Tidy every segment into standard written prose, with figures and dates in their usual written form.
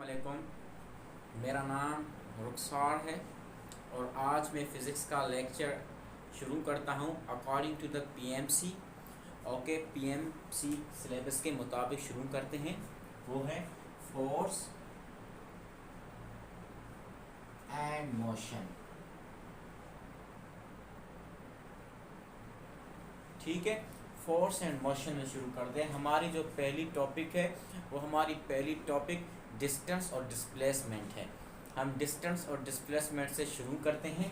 वालेकुम। मेरा नाम रुखसार है और आज मैं फ़िज़िक्स का लेक्चर शुरू करता हूँ according to the PMC. Okay, PMC syllabus के मुताबिक शुरू करते हैं। वो है फोर्स एंड मोशन। ठीक है, फोर्स एंड मोशन में शुरू करते हैं। हमारी जो पहली टॉपिक है वो हमारी पहली टॉपिक डिस्टेंस और डिस्प्लेसमेंट है। हम डिस्टेंस और डिस्प्लेसमेंट से शुरू करते हैं।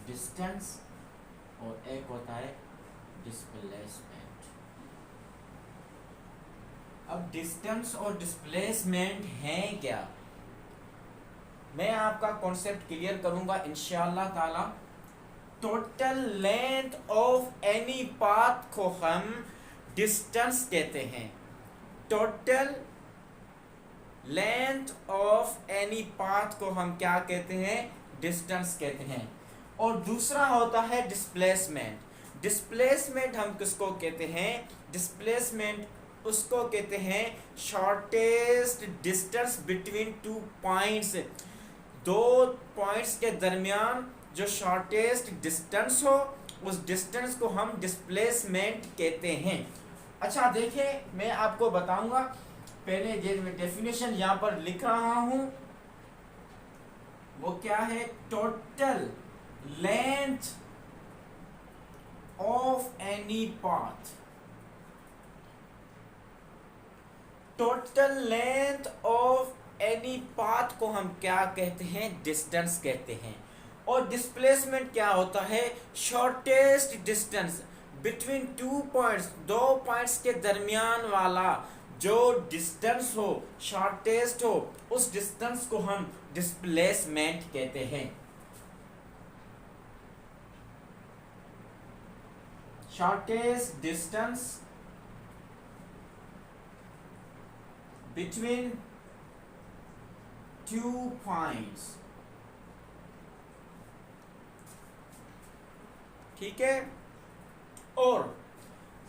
डिस्टेंस और एक होता है डिस्प्लेसमेंट। अब डिस्टेंस और डिस्प्लेसमेंट है क्या, मैं आपका कॉन्सेप्ट क्लियर करूंगा इंशाअल्लाह ताला। Total length of any path को हम डिस्टेंस कहते हैं। Total length of any path को हम क्या कहते हैं? डिस्टेंस कहते हैं। और दूसरा होता है डिस्प्लेसमेंट। डिस्प्लेसमेंट हम किसको कहते हैं? डिस्प्लेसमेंट उसको कहते हैं shortest distance between two points. दो पॉइंट्स के दरमियान जो शॉर्टेस्ट डिस्टेंस हो उस डिस्टेंस को हम डिस्प्लेसमेंट कहते हैं। अच्छा देखिए, मैं आपको बताऊंगा। पहले जो मैं डेफिनेशन यहाँ पर लिख रहा हूं वो क्या है? Total length of any path. Total length of any path को हम क्या कहते हैं? डिस्टेंस कहते हैं। और डिस्प्लेसमेंट क्या होता है? Shortest distance between two points, दो पॉइंट्स के दरमियान वाला जो डिस्टेंस हो, शॉर्टेस्ट हो, उस डिस्टेंस को हम डिस्प्लेसमेंट कहते हैं। Shortest distance between two points. ठीक है, और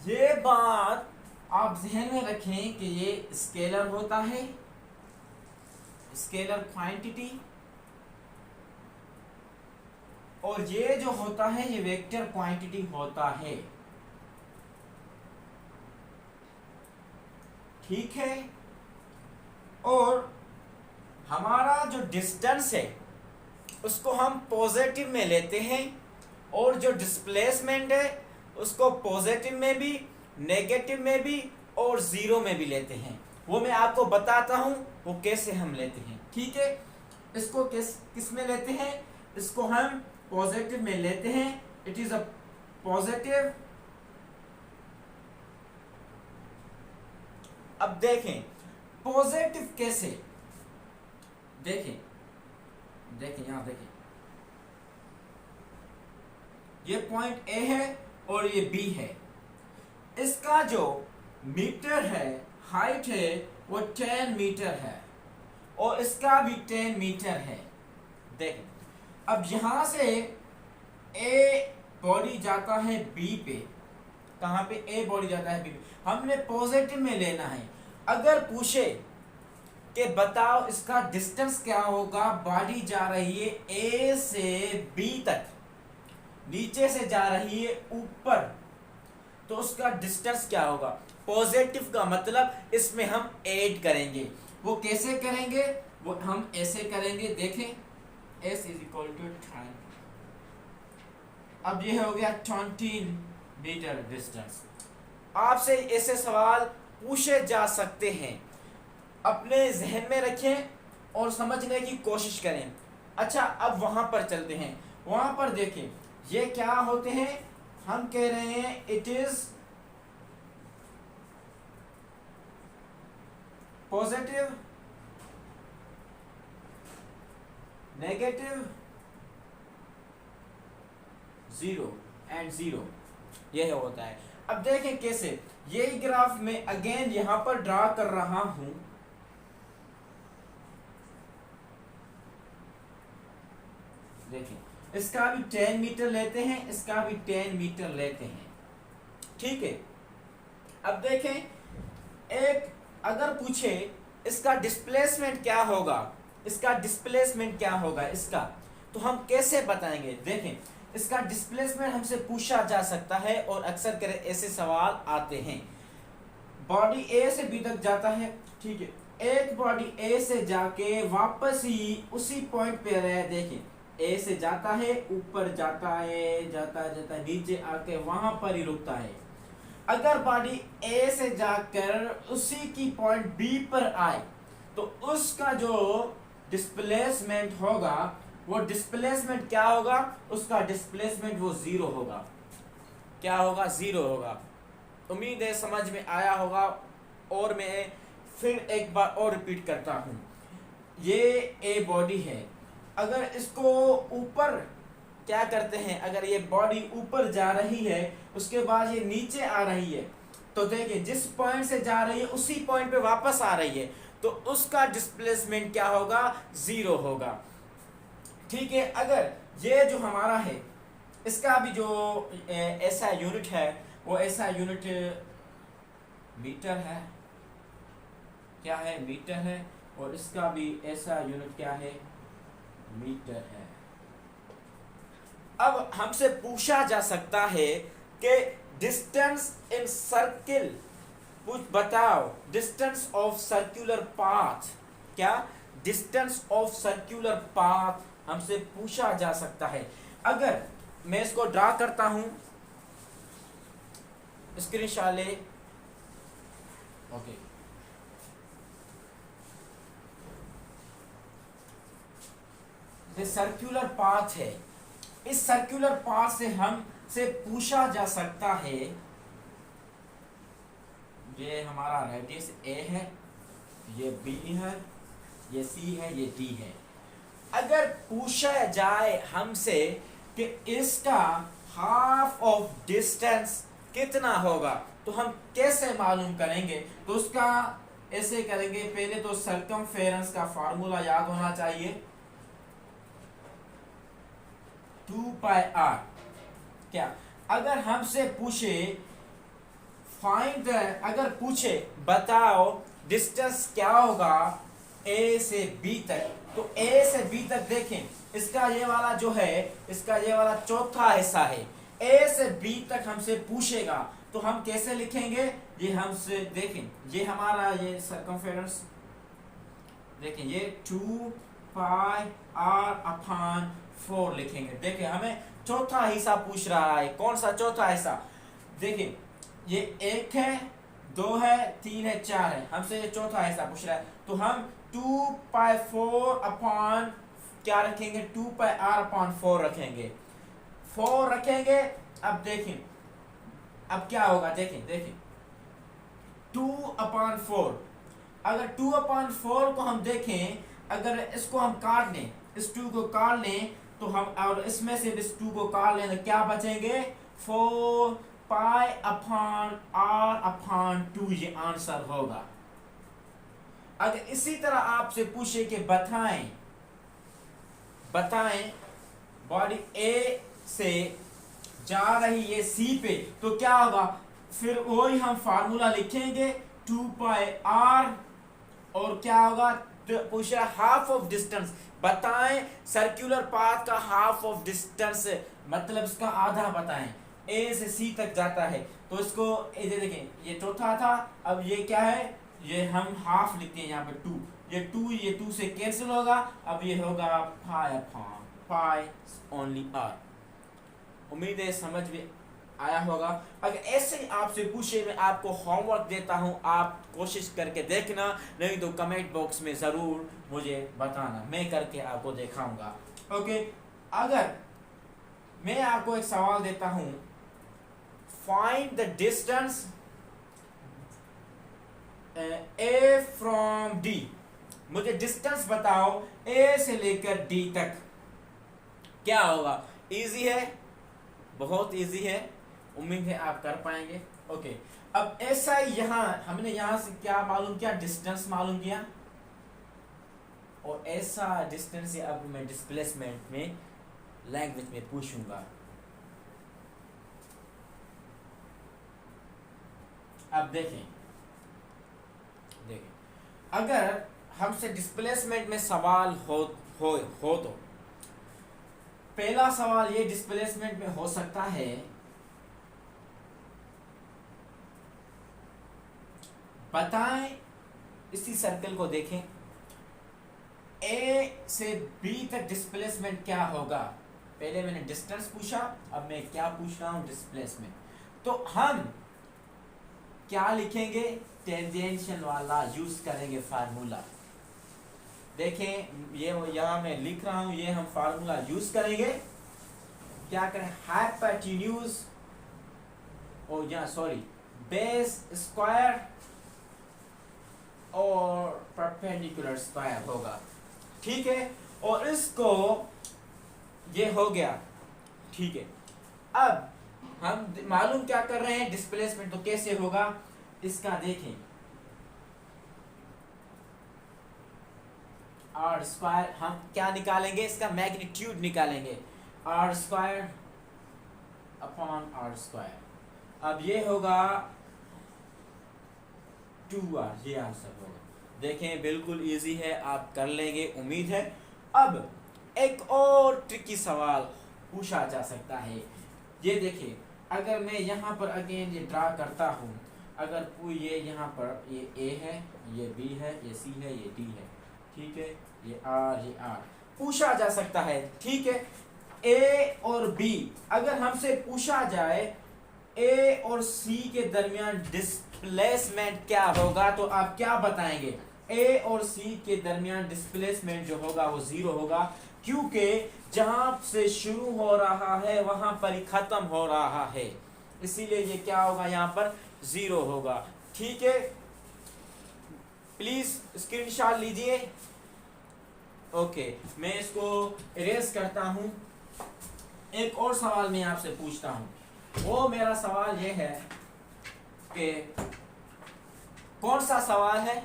ये बात आप ज़हन में रखें कि ये स्केलर होता है, स्केलर क्वांटिटी, और ये जो होता है ये वेक्टर क्वांटिटी होता है। ठीक है, और हमारा जो डिस्टेंस है उसको हम पॉजिटिव में लेते हैं और जो डिस्प्लेसमेंट है उसको पॉजिटिव में भी, नेगेटिव में भी और जीरो में भी लेते हैं। वो मैं आपको बताता हूं वो कैसे हम लेते हैं। ठीक है, इसको किस में लेते हैं? इसको हम पॉजिटिव में लेते हैं। It is a positive. अब देखें पॉजिटिव कैसे, देखें यहां देखें, ये पॉइंट ए है और ये बी है। इसका जो मीटर है, हाइट है, वो 10 मीटर है और इसका भी 10 मीटर है। देखें, अब यहां से ए बॉडी जाता है बी पे। कहां पे? ए बॉडी जाता है बी पे। हमने पॉजिटिव में लेना है। अगर पूछे कि बताओ इसका डिस्टेंस क्या होगा, बॉडी जा रही है ए से बी तक, नीचे से जा रही है ऊपर, तो उसका डिस्टेंस क्या होगा? पॉजिटिव का मतलब इसमें हम ऐड करेंगे। वो कैसे करेंगे? वो हम ऐसे करेंगे। देखें, s इज इक्वल टू 10। अब ये हो गया 20 मीटर डिस्टेंस। आपसे ऐसे सवाल पूछे जा सकते हैं, अपने जहन में रखें और समझने की कोशिश करें। अच्छा, अब वहां पर चलते हैं। वहां पर देखें ये क्या होते हैं? हम कह रहे हैं it is positive, negative, zero and zero, यह होता है। अब देखें कैसे। यही ग्राफ में अगेन यहां पर ड्रा कर रहा हूं। देखें, इसका भी 10 मीटर लेते हैं, इसका भी 10 मीटर लेते हैं। ठीक है, अब देखें, एक अगर पूछे इसका डिस्प्लेसमेंट क्या होगा, इसका डिस्प्लेसमेंट क्या होगा इसका, तो हम कैसे बताएंगे। देखें, इसका डिस्प्लेसमेंट हमसे पूछा जा सकता है और अक्सर करे ऐसे सवाल आते हैं। बॉडी ए से बी तक जाता है, ठीक है, एक बॉडी ए से जाके वापस ही उसी पॉइंट पे रहे। देखें, ए से जाता है, ऊपर जाता है, जाता है, नीचे आके वहां पर ही रुकता है। अगर बॉडी ए से जाकर उसी की पॉइंट बी पर आए तो उसका जो डिस्प्लेसमेंट होगा, वो डिस्प्लेसमेंट क्या होगा, उसका डिस्प्लेसमेंट वो जीरो होगा। क्या होगा, जीरो होगा। उम्मीद है समझ में आया होगा। और मैं फिर एक बार और रिपीट करता हूं, ये ए बॉडी है, अगर इसको ऊपर क्या करते हैं, अगर ये बॉडी ऊपर जा रही है उसके बाद ये नीचे आ रही है, तो देखिए जिस पॉइंट से जा रही है उसी पॉइंट पे वापस आ रही है, तो उसका डिस्प्लेसमेंट क्या होगा, जीरो होगा। ठीक है, अगर ये जो हमारा है इसका भी जो ऐसा यूनिट है, वो ऐसा यूनिट मीटर है, क्या है, मीटर है, और इसका भी ऐसा यूनिट क्या है, मीटर है। अब हमसे पूछा जा सकता है कि डिस्टेंस इन सर्किल, कुछ बताओ, डिस्टेंस ऑफ सर्कुलर पाथ, क्या डिस्टेंस ऑफ सर्कुलर पाथ हमसे पूछा जा सकता है। अगर मैं इसको ड्रा करता हूं, स्क्रीनशॉट ले, ओके, ये सर्कुलर पाथ है। इस सर्कुलर पाथ से हमसे पूछा जा सकता है, ये हमारा रेडियस ए है, ये बी है, ये सी है, ये डी है। अगर पूछा जाए हमसे कि इसका हाफ ऑफ डिस्टेंस कितना होगा, तो हम कैसे मालूम करेंगे, तो उसका ऐसे करेंगे, पहले तो सर्कमफेरेंस का फार्मूला याद होना चाहिए, 2 पाई आर। क्या अगर हमसे पूछे फाइंड द, अगर पूछे बताओ डिस्टेंस क्या होगा ए से बी तक, तो ए से बी तक देखें, इसका ये वाला जो है, इसका ये वाला चौथा हिस्सा है, ए से बी तक हमसे पूछेगा तो हम कैसे लिखेंगे, ये हमसे देखें, ये हमारा ये सर्कमफेरेंस, देखें ये 2 पाई आर अपॉन 4 लिखेंगे। देखें हमें चौथा हिस्सा पूछ रहा है, कौन सा चौथा हिस्सा, देखें ये 1 है, 2 है, 3 है, 4 है, हमसे ये चौथा हिस्सा पूछ रहा है, तो हम 2 पाई 4 अपॉन क्या रखेंगे, 2 पाई आर अपॉन 4 रखेंगे, 4 रखेंगे। अब देखें अब क्या होगा, देखें देखें 2 अपॉन 4, अगर 2 अपॉन 4 को हम देखें, अगर इसको हम काट लें, इस 2 को काट लें, तो हम और इसमें से इस 2 को काट लें तो क्या बचेंगे, 4 पाई अपॉन आर अपॉन 2, ये आंसर होगा। अगर इसी तरह आपसे पूछे कि बताएं बॉडी ए से जा रही है सी पे, तो क्या होगा, फिर वही हम फार्मूला लिखेंगे 2 पाई आर, और क्या होगा, पूछ रहा हाफ ऑफ डिस्टेंस, बताएं सर्कुलर पाथ का हाफ ऑफ डिस्टेंस, मतलब इसका आधा बताएं, ए से सी तक जाता है, तो इसको ये देखें, ये चौथा था, अब ये क्या है, ये हम हाफ लिखते हैं यहाँ पे 2, ये 2 से कैंसिल होगा, अब ये होगा pi upon pi only R. उम्मीद है समझ में आया होगा। अगर ऐसे ही आपसे पूछे, मैं आपको होमवर्क देता हूं, आप कोशिश करके देखना, नहीं तो कमेंट बॉक्स में ज़रूर मुझे बताना, मैं करके आपको दिखाऊंगा। ओके, अगर मैं आपको एक सवाल देता हूं, find the distance A from D, मुझे डिस्टेंस बताओ ए से लेकर डी तक, क्या होगा। इजी है, बहुत इजी है, उम्मीद है आप कर पाएंगे। ओके, अब ऐसा ही यहां हमने यहां से क्या मालूम किया, डिस्टेंस मालूम किया, और ऐसा डिस्टेंस अब मैं डिस्प्लेसमेंट में लैंग्वेज में पूछूंगा। अब देखें अगर हमसे डिस्प्लेसमेंट में सवाल हो तो पहला सवाल ये डिस्प्लेसमेंट में हो सकता है, बताएं, इसी सर्कल को देखें, ए से बी तक डिस्प्लेसमेंट क्या होगा। पहले मैंने डिस्टेंस पूछा, अब मैं क्या पूछ रहा हूं, डिस्प्लेसमेंट। तो हम क्या लिखेंगे, टेंजेंशियल वाला यूज करेंगे फार्मूला। देखें ये यहां मैं लिख रहा हूं, ये हम फार्मूला यूज करेंगे। क्या करें, हाइपोटेन्यूज और या सॉरी बेस स्क्वायर और परपेंडिकुलर स्क्वायर होगा, ठीक है। और इसको ये हो गया, ठीक है। अब हम मालूम क्या कर रहे हैं, डिस्प्लेसमेंट। तो कैसे होगा इसका, देखें आर स्क्वायर, हम क्या निकालेंगे, इसका मैग्नीट्यूड निकालेंगे, R square upon R square. अब ये होगा 2r, ये आंसर होगा। देखें बिल्कुल इजी है, आप कर लेंगे उम्मीद है। अब एक और ट्रिकी सवाल पूछा जा सकता है। ये देखिए, अगर मैं यहाँ पर अगेन ये ड्रा करता हूँ, अगर ये यहाँ पर ये A है, ये B है, ये C है, ये D है, ठीक है, ये R पूछा जा सकता है, ठीक है। A और B अगर हमसे पूछा जाए A और C के दरमियान डिस्प्लेसमेंट क्या होगा, तो आप क्या बताएंगे। A और C के दरमियान डिस्प्लेसमेंट जो होगा वो 0 होगा, क्योंकि जहां से शुरू हो रहा है वहां पर ही खत्म हो रहा है, इसीलिए ये क्या होगा, यहाँ पर 0 होगा, ठीक है। प्लीज स्क्रीनशॉट लीजिए। ओके, मैं इसको इरेज करता हूं। एक और सवाल मैं आपसे पूछता हूं, वो मेरा सवाल ये है कि कौन सा सवाल है,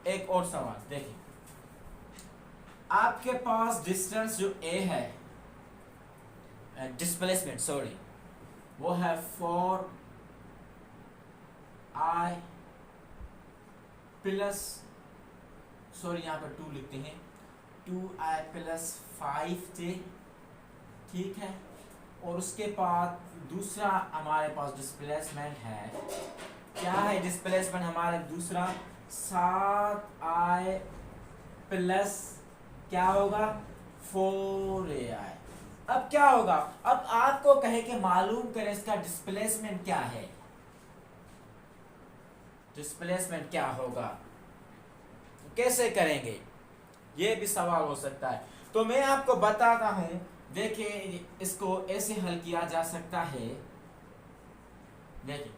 एक और सवाल देखिए, आपके पास डिस्टेंस जो A है, डिस्प्लेसमेंट सॉरी, वो है 4i प्लस, सॉरी यहाँ पर 2 लिखते हैं, 2i प्लस 5j, ठीक है। और उसके बाद दूसरा हमारे पास डिस्प्लेसमेंट है, क्या है डिस्प्लेसमेंट हमारा दूसरा, 7i प्लस क्या होगा 4ai। अब क्या होगा, अब आपको कहे कि मालूम करें इसका डिस्प्लेसमेंट क्या है, डिस्प्लेसमेंट क्या होगा, कैसे करेंगे, ये भी सवाल हो सकता है। तो मैं आपको बताता हूं, देखिए इसको ऐसे हल किया जा सकता है। देखिए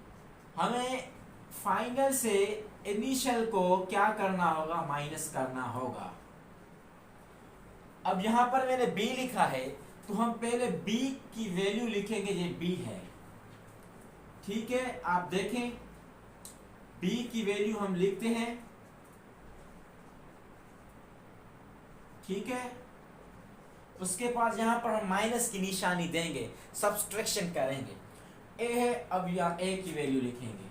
हमें फाइनल से इनिशियल को क्या करना होगा, माइनस करना होगा। अब यहां पर मैंने b लिखा है, तो हम पहले b की वैल्यू लिखेंगे, ये b है, ठीक है। आप देखें b की वैल्यू हम लिखते हैं, ठीक है। उसके बाद यहां पर हम माइनस की निशानी देंगे, सब्सट्रैक्शन करेंगे, a है, अब यहाँ a की वैल्यू लिखेंगे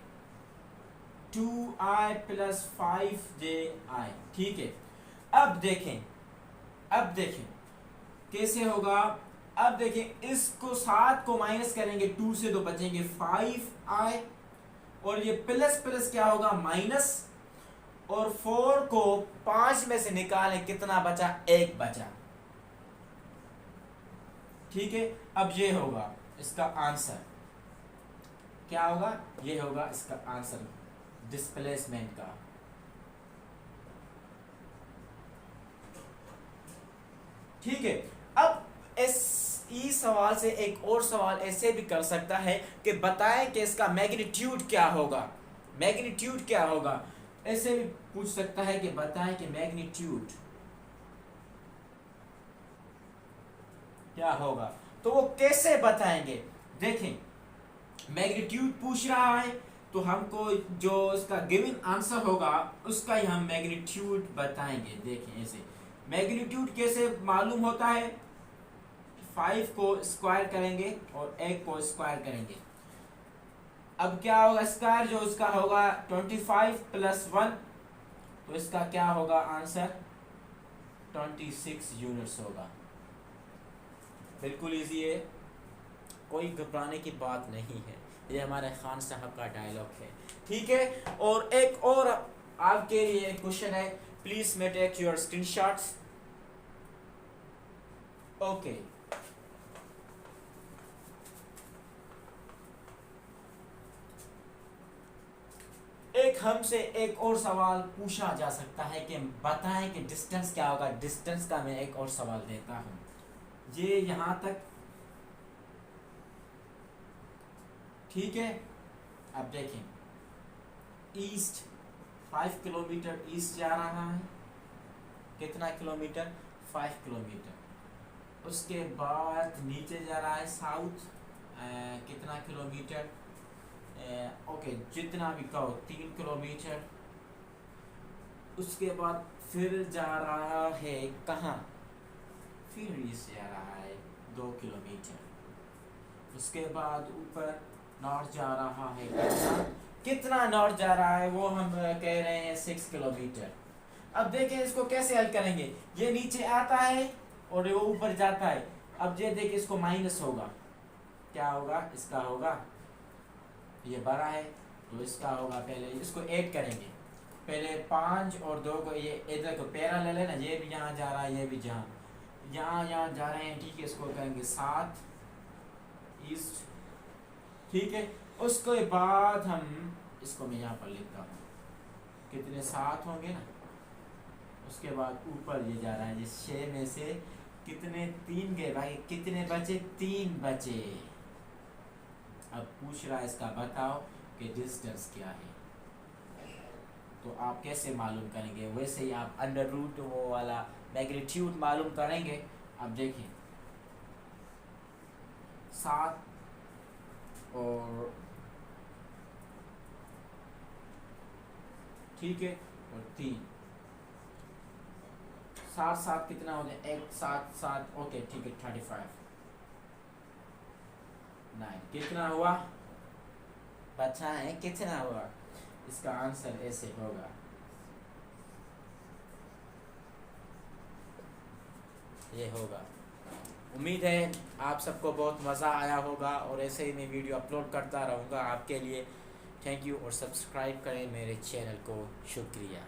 2i प्लस 5ji, ठीक है। अब देखें कैसे होगा। अब देखें इसको 7 को माइनस करेंगे 2 से, तो बचेंगे 5i, और ये प्लस प्लस क्या होगा माइनस, और 4 को 5 में से निकालें, कितना बचा, 1 बचा, ठीक है। अब ये होगा इसका आंसर, क्या होगा, ये होगा इसका आंसर डिस्प्लेसमेंट का। ठीक है। अब इस सवाल से एक और सवाल ऐसे भी कर सकता है कि बताएं कि इसका मैग्नीट्यूड क्या होगा, मैग्नीट्यूड क्या होगा, ऐसे भी पूछ सकता है कि बताएं कि मैग्नीट्यूड क्या होगा। तो वो कैसे बताएंगे, देखें मैग्नीट्यूड पूछ रहा है, तो हमको जो इसका गिवन आंसर होगा उसका ही हम मैग्नीट्यूड बताएंगे। देखें ऐसे मैग्नीट्यूड कैसे मालूम होता है, 5 को स्क्वायर करेंगे और 1 को स्क्वायर करेंगे, अब क्या होगा, स्क्वायर जो इसका होगा 25 + 1, तो इसका क्या होगा आंसर 26 यूनिट्स होगा। बिल्कुल इजी है, कोई घबराने की बात नहीं है, ये हमारे खान साहब का डायलॉग है। ठीक है, और एक और आपके लिए क्वेश्चन है, please may take your screenshots. Okay, एक हमसे एक और सवाल पूछा जा सकता है कि बताएं कि डिस्टेंस क्या होगा। डिस्टेंस का मैं एक और सवाल देता हूं, ये यहां तक ठीक है। अब देखें, ईस्ट 5 किलोमीटर ईस्ट जा रहा है, कितना किलोमीटर 5 किलोमीटर। उसके बाद नीचे जा रहा है साउथ, कितना किलोमीटर, ओके जितना भी कहो 3 किलोमीटर। उसके बाद फिर जा रहा है कहाँ, फिर ईस्ट जा रहा है 2 किलोमीटर। उसके बाद ऊपर नॉर्थ जा रहा है, कितना नॉर्थ जा रहा है वो हम कह रहे हैं 6 किलोमीटर। अब देखें इसको कैसे हल करेंगे, ये नीचे आता है और वो ऊपर जाता है। अब ये देखिए इसको माइनस होगा, क्या होगा, इसका होगा, ये बड़ा है तो इसका होगा, पहले इसको ऐड करेंगे, पहले 5 और 2 को ये इधर को पैरेलल है ना, ये भी यहाँ जा रहा है, ये भी यहाँ जा रहे हैं। ठीक है, इसको करेंगे 7 ईस्ट। ठीक है, उसके बाद हम इसको मैं यहाँ पर लिखता हूँ, कितने 7 होंगे ना। उसके बाद ऊपर ये जा रहा है, ये 6 में से कितने 3 गए भाई, कितने बचे 3 बचे। अब पूछ रहा है इसका बताओ कि डिस्टेंस क्या है, तो आप कैसे मालूम करेंगे, वैसे ही आप अंडर रूट वो वाला मैग्नीट्यूड मालूम करेंगे। अब देखिए 7 और ठीक है और 3, 7 7 कितना हो जाए, 1 7 7, ओके ठीक है 35 9 कितना हुआ, बचा है कितना हुआ, इसका आंसर ऐसे होगा, ये होगा। उम्मीद है आप सबको बहुत मज़ा आया होगा और ऐसे ही मैं वीडियो अपलोड करता रहूँगा आपके लिए। थैंक यू और सब्सक्राइब करें मेरे चैनल को, शुक्रिया।